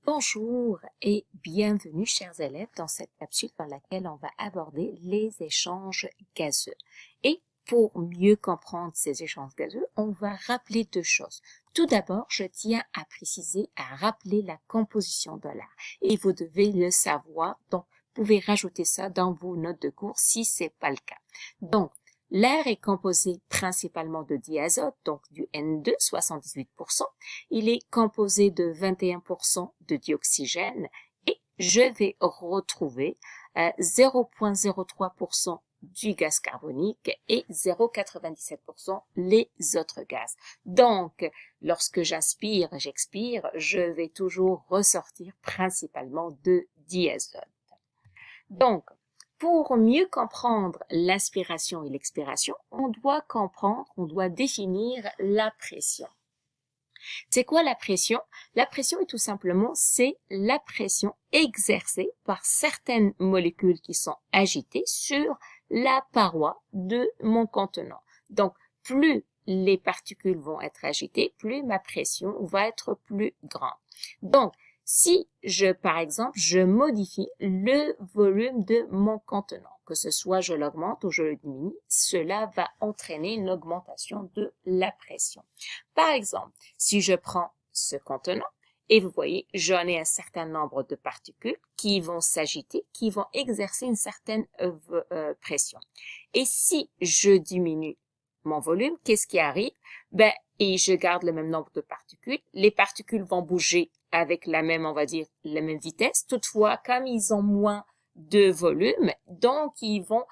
Bonjour et bienvenue chers élèves dans cette capsule dans laquelle on va aborder les échanges gazeux. Et pour mieux comprendre ces échanges gazeux, on va rappeler deux choses. Tout d'abord, je tiens à préciser, à rappeler la composition de l'air. Et vous devez le savoir, donc vous pouvez rajouter ça dans vos notes de cours si c'est pas le cas. Donc, l'air est composé principalement de diazote, donc du N2, 78%. Il est composé de 21% de dioxygène et je vais retrouver 0,03% du gaz carbonique et 0,97% les autres gaz. Donc, lorsque j'inspire, j'expire, je vais toujours ressortir principalement de diazote. Donc, pour mieux comprendre l'inspiration et l'expiration, on doit définir la pression. C'est quoi la pression? La pression est tout simplement, c'est la pression exercée par certaines molécules qui sont agitées sur la paroi de mon contenant. Donc, plus les particules vont être agitées, plus ma pression va être plus grande. Donc, si par exemple, je modifie le volume de mon contenant, que ce soit je l'augmente ou je le diminue, cela va entraîner une augmentation de la pression. Par exemple, si je prends ce contenant, et vous voyez, j'en ai un certain nombre de particules qui vont s'agiter, qui vont exercer une certaine pression. Et si je diminue mon volume, qu'est-ce qui arrive? Et je garde le même nombre de particules. Les particules vont bouger avec la même, on va dire, la même vitesse. Toutefois, comme ils ont moins de volume, donc ils vont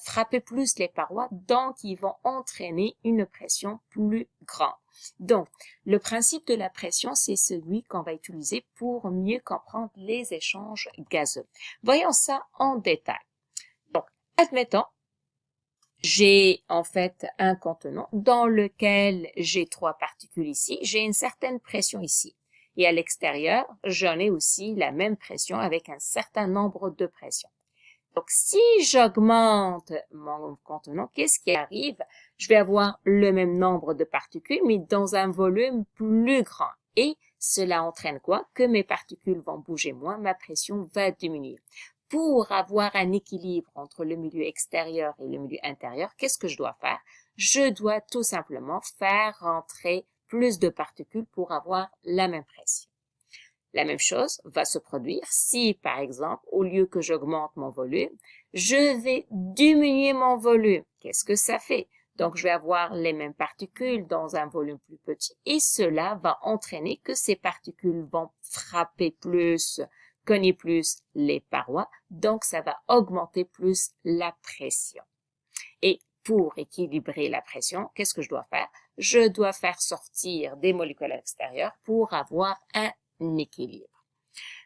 frapper plus les parois, donc ils vont entraîner une pression plus grande. Donc, le principe de la pression, c'est celui qu'on va utiliser pour mieux comprendre les échanges gazeux. Voyons ça en détail. Donc, admettons, j'ai en fait un contenant dans lequel j'ai 3 particules ici, j'ai une certaine pression ici. Et à l'extérieur, j'en ai aussi la même pression avec un certain nombre de pressions. Donc, si j'augmente mon contenant, qu'est-ce qui arrive? Je vais avoir le même nombre de particules, mais dans un volume plus grand. Et cela entraîne quoi? Que mes particules vont bouger moins, ma pression va diminuer. Pour avoir un équilibre entre le milieu extérieur et le milieu intérieur, qu'est-ce que je dois faire? Je dois tout simplement faire rentrer plus de particules pour avoir la même pression. La même chose va se produire si, par exemple, au lieu que j'augmente mon volume, je vais diminuer mon volume. Qu'est-ce que ça fait? Donc, je vais avoir les mêmes particules dans un volume plus petit et cela va entraîner que ces particules vont frapper plus, cogner plus les parois. Donc, ça va augmenter plus la pression. Et pour équilibrer la pression, qu'est-ce que je dois faire? Je dois faire sortir des molécules à l'extérieur pour avoir un équilibre.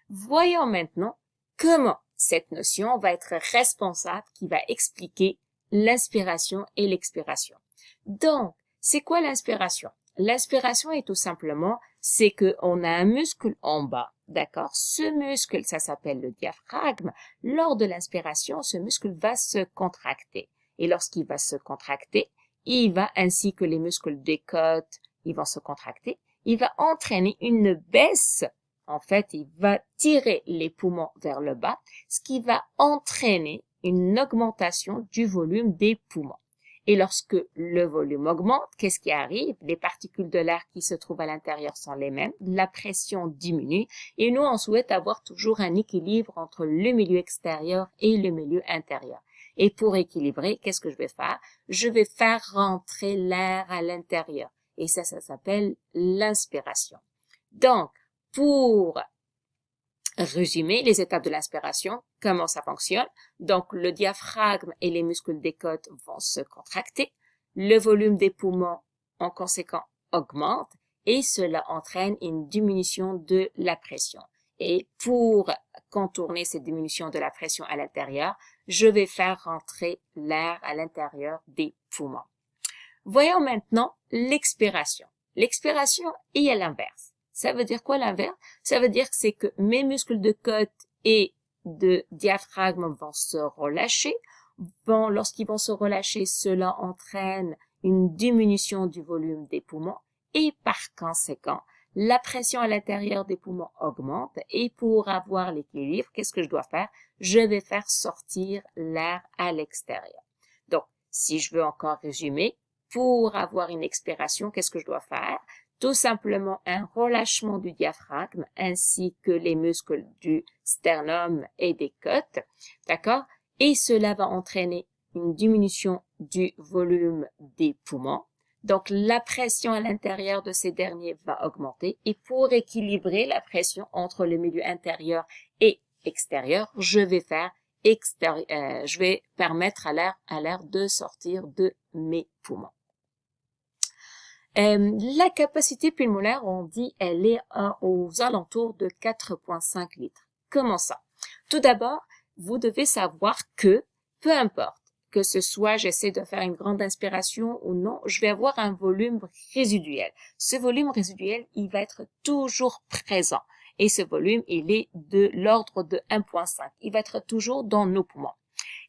Voyons maintenant comment cette notion va être responsable qui va expliquer l'inspiration et l'expiration. Donc, c'est quoi l'inspiration? L'inspiration est tout simplement, c'est qu'on a un muscle en bas, d'accord? Ce muscle, ça s'appelle le diaphragme. Lors de l'inspiration, ce muscle va se contracter. Et lorsqu'il va se contracter, il va, ainsi que les muscles des côtes, ils vont se contracter, il va entraîner une baisse. En fait, il va tirer les poumons vers le bas, ce qui va entraîner une augmentation du volume des poumons. Et lorsque le volume augmente, qu'est-ce qui arrive? Les particules de l'air qui se trouvent à l'intérieur sont les mêmes, la pression diminue et nous, on souhaite avoir toujours un équilibre entre le milieu extérieur et le milieu intérieur. Et pour équilibrer, qu'est-ce que je vais faire? Je vais faire rentrer l'air à l'intérieur. Et ça s'appelle l'inspiration. Donc, pour résumer les étapes de l'inspiration, comment ça fonctionne? Donc, le diaphragme et les muscles des côtes vont se contracter. Le volume des poumons, en conséquent, augmente et cela entraîne une diminution de la pression. Et pour contourner cette diminution de la pression à l'intérieur, je vais faire rentrer l'air à l'intérieur des poumons. Voyons maintenant l'expiration. L'expiration est à l'inverse. Ça veut dire quoi l'inverse? Ça veut dire que c'est que mes muscles de côte et de diaphragme vont se relâcher. Lorsqu'ils vont se relâcher, cela entraîne une diminution du volume des poumons et par conséquent, la pression à l'intérieur des poumons augmente et pour avoir l'équilibre, qu'est-ce que je dois faire? Je vais faire sortir l'air à l'extérieur. Donc, si je veux encore résumer, pour avoir une expiration, qu'est-ce que je dois faire? Tout simplement un relâchement du diaphragme ainsi que les muscles du sternum et des côtes, d'accord? Et cela va entraîner une diminution du volume des poumons. Donc, la pression à l'intérieur de ces derniers va augmenter et pour équilibrer la pression entre le milieu intérieur et extérieur, je vais permettre à l'air de sortir de mes poumons. La capacité pulmonaire, on dit, elle est aux alentours de 4,5 litres. Comment ça? Tout d'abord, vous devez savoir que, peu importe, que ce soit j'essaie de faire une grande inspiration ou non, je vais avoir un volume résiduel. Ce volume résiduel, il va être toujours présent. Et ce volume, il est de l'ordre de 1,5. Il va être toujours dans nos poumons.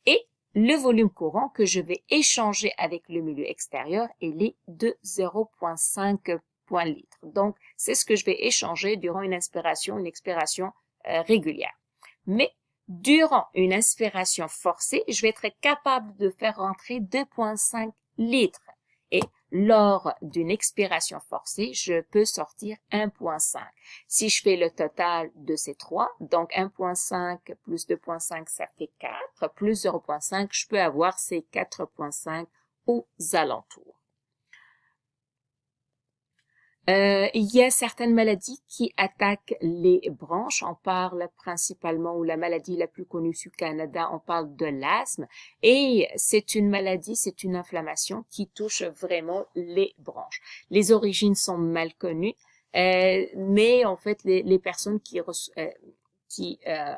Et le volume courant que je vais échanger avec le milieu extérieur, il est de 0,5 litres. Donc, c'est ce que je vais échanger durant une expiration régulière. Mais durant une inspiration forcée, je vais être capable de faire rentrer 2,5 litres. Et lors d'une expiration forcée, je peux sortir 1,5. Si je fais le total de ces trois, donc 1,5 plus 2,5, ça fait 4, plus 0,5, je peux avoir ces 4,5 aux alentours. Il y a certaines maladies qui attaquent les branches. On parle principalement, ou la maladie la plus connue au Canada, on parle de l'asthme. Et c'est une maladie, c'est une inflammation qui touche vraiment les branches. Les origines sont mal connues, mais en fait, les personnes qui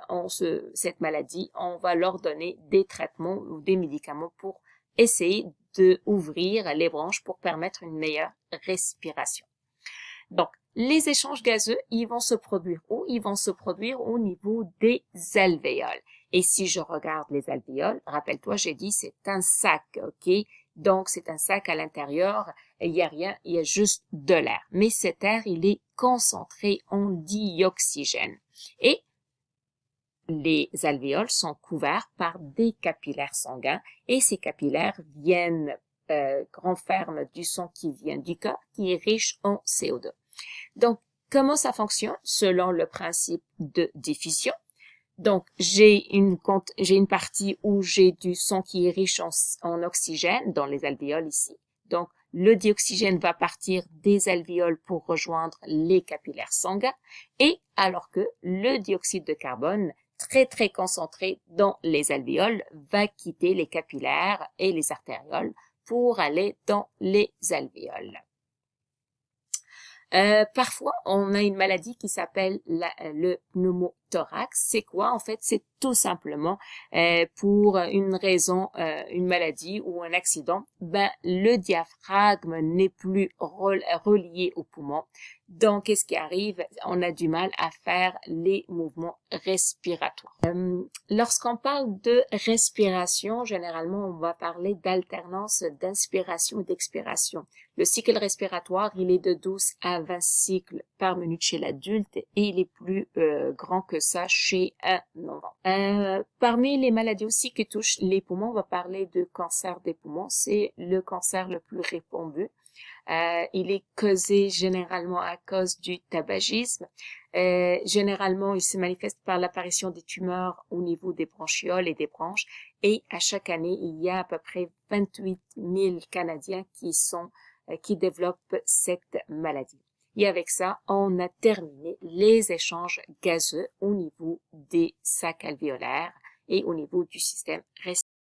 ont cette maladie, on va leur donner des traitements ou des médicaments pour essayer d'ouvrir les branches pour permettre une meilleure respiration. Donc, les échanges gazeux, ils vont se produire où? Ils vont se produire au niveau des alvéoles. Et si je regarde les alvéoles, rappelle-toi, j'ai dit c'est un sac, ok? Donc, c'est un sac à l'intérieur, il y a rien, il y a juste de l'air. Mais cet air, il est concentré en dioxygène. Et les alvéoles sont couverts par des capillaires sanguins et ces capillaires renferment du sang qui vient du corps, qui est riche en CO2. Donc, comment ça fonctionne? Selon le principe de diffusion. Donc, j'ai une partie où j'ai du sang qui est riche en oxygène dans les alvéoles ici. Donc, le dioxygène va partir des alvéoles pour rejoindre les capillaires sanguins et alors que le dioxyde de carbone très très concentré dans les alvéoles va quitter les capillaires et les artérioles pour aller dans les alvéoles. Parfois, on a une maladie qui s'appelle le pneumothorax. C'est quoi? En fait, c'est tout simplement pour une raison, une maladie ou un accident, le diaphragme n'est plus relié au poumon. Donc, qu'est-ce qui arrive? On a du mal à faire les mouvements respiratoires. Lorsqu'on parle de respiration, généralement, on va parler d'alternance d'inspiration et d'expiration. Le cycle respiratoire, il est de 12 à 20 cycles par minute chez l'adulte et il est plus grand que ça chez un enfant. Parmi les maladies aussi qui touchent les poumons, on va parler de cancer des poumons. C'est le cancer le plus répandu. Il est causé généralement à cause du tabagisme. Généralement, il se manifeste par l'apparition des tumeurs au niveau des bronchioles et des branches. Et à chaque année, il y a à peu près 28 000 Canadiens qui développent cette maladie. Et avec ça, on a terminé les échanges gazeux au niveau des sacs alvéolaires et au niveau du système respiratoire.